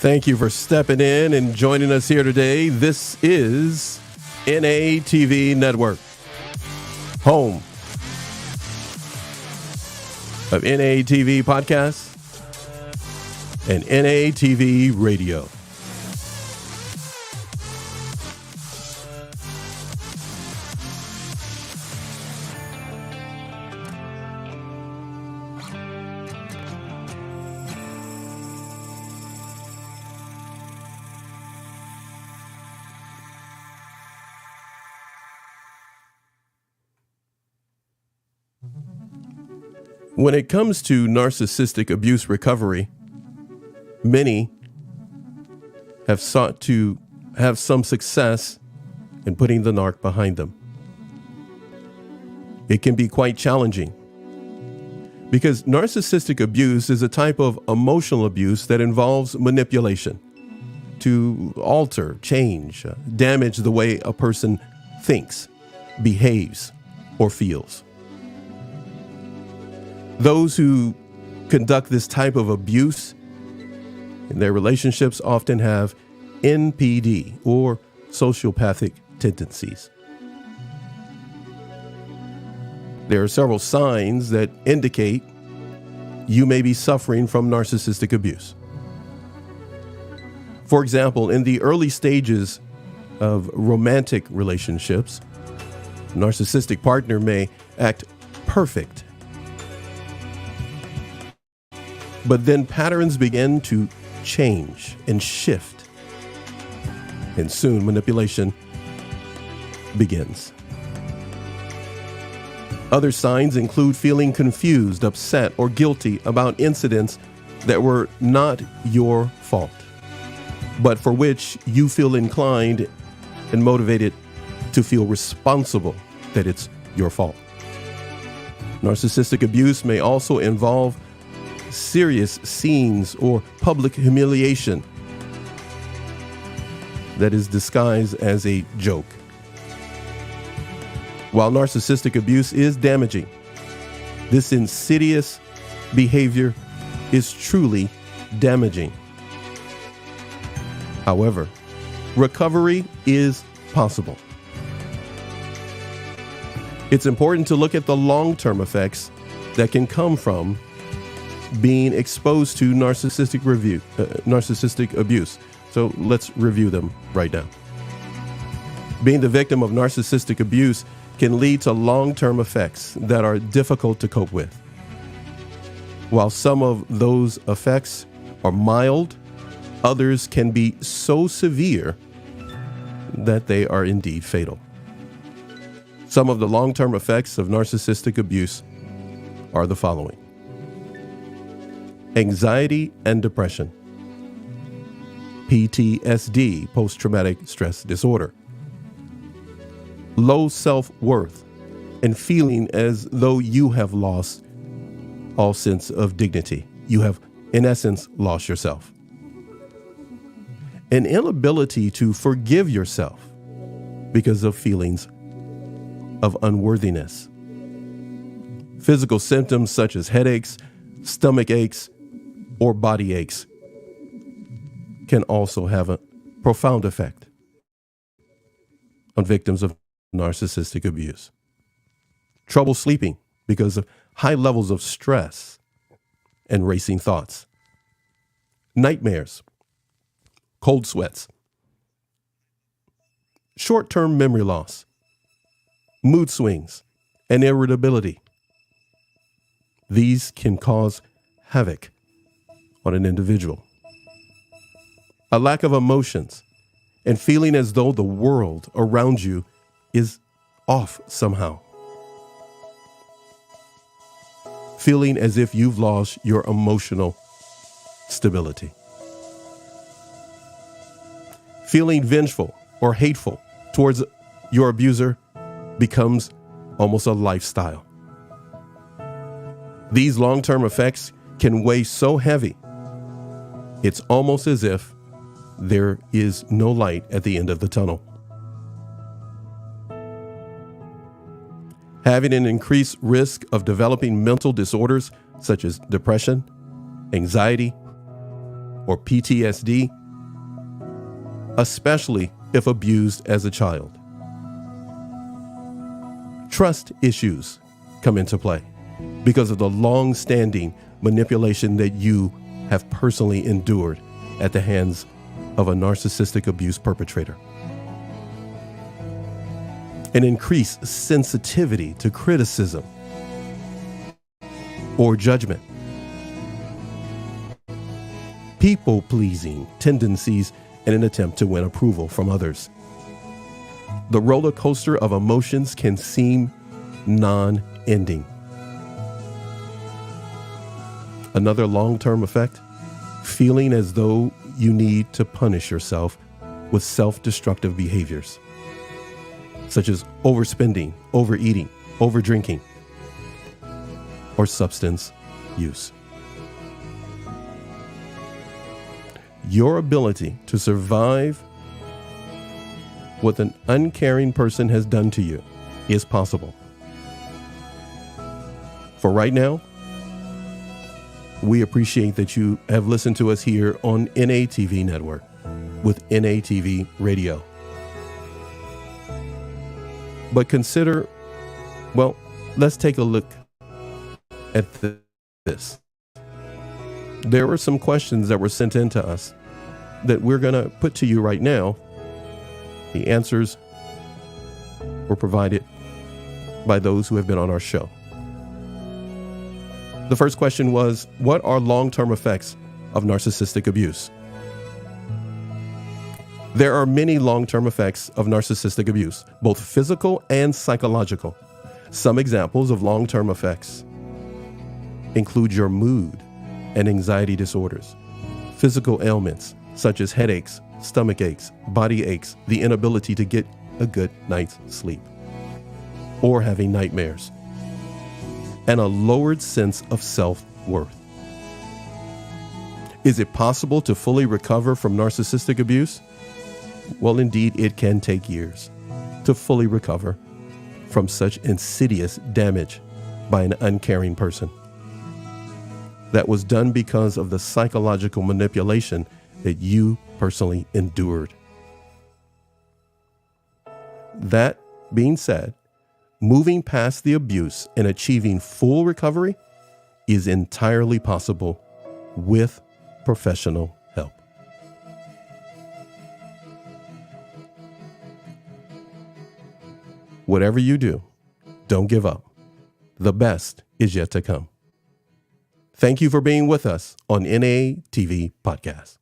Thank you for stepping in and joining us here today. This is NATV Network, home of NATV Podcasts and NATV Radio. When it comes to narcissistic abuse recovery, many have sought to have some success in putting the narc behind them. It can be quite challenging because narcissistic abuse is a type of emotional abuse that involves manipulation to alter, change, damage the way a person thinks, behaves, or feels. Those who conduct this type of abuse in their relationships often have NPD or sociopathic tendencies. There are several signs that indicate you may be suffering from narcissistic abuse. For example, in the early stages of romantic relationships, a narcissistic partner may act perfect. But then patterns begin to change and shift, and soon manipulation begins. Other signs include feeling confused, upset, or guilty about incidents that were not your fault, but for which you feel inclined and motivated to feel responsible that it's your fault. Narcissistic abuse may also involve serious scenes or public humiliation that is disguised as a joke. While narcissistic abuse is damaging, this insidious behavior is truly damaging. However, recovery is possible. It's important to look at the long-term effects that can come from being exposed to narcissistic abuse. So let's review them right now. Being the victim of narcissistic abuse can lead to long-term effects that are difficult to cope with. While some of those effects are mild, others can be so severe that they are indeed fatal. Some of the long-term effects of narcissistic abuse are the following: anxiety and depression, PTSD, post-traumatic stress disorder, low self-worth, and feeling as though you have lost all sense of dignity. You have, in essence, lost yourself. An inability to forgive yourself because of feelings of unworthiness. Physical symptoms such as headaches, stomach aches, or body aches can also have a profound effect on victims of narcissistic abuse. Trouble sleeping because of high levels of stress and racing thoughts. Nightmares, cold sweats, short-term memory loss, mood swings, and irritability. These can cause havoc on an individual. A lack of emotions and feeling as though the world around you is off somehow. Feeling as if you've lost your emotional stability. Feeling vengeful or hateful towards your abuser becomes almost a lifestyle. These long-term effects can weigh so heavy, it's almost as if there is no light at the end of the tunnel. Having an increased risk of developing mental disorders such as depression, anxiety, or PTSD, especially if abused as a child. Trust issues come into play because of the long-standing manipulation that you have personally endured at the hands of a narcissistic abuse perpetrator. An increased sensitivity to criticism or judgment. People-pleasing tendencies in an attempt to win approval from others. The roller coaster of emotions can seem non-ending. Another long-term effect, feeling as though you need to punish yourself with self-destructive behaviors, such as overspending, overeating, overdrinking, or substance use. Your ability to survive what an uncaring person has done to you is possible. For right now, we appreciate that you have listened to us here on NATV Network with NATV Radio. But consider, well, let's take a look at this. There were some questions that were sent in to us that we're going to put to you right now. The answers were provided by those who have been on our show. The first question was, what are long-term effects of narcissistic abuse? There are many long-term effects of narcissistic abuse, both physical and psychological. Some examples of long-term effects include your mood and anxiety disorders, physical ailments such as headaches, stomach aches, body aches, the inability to get a good night's sleep, or having nightmares, and a lowered sense of self-worth. Is it possible to fully recover from narcissistic abuse? Well, indeed, it can take years to fully recover from such insidious damage by an uncaring person. That was done because of the psychological manipulation that you personally endured. That being said, moving past the abuse and achieving full recovery is entirely possible with professional help. Whatever you do, don't give up. The best is yet to come. Thank you for being with us on NATV Podcast.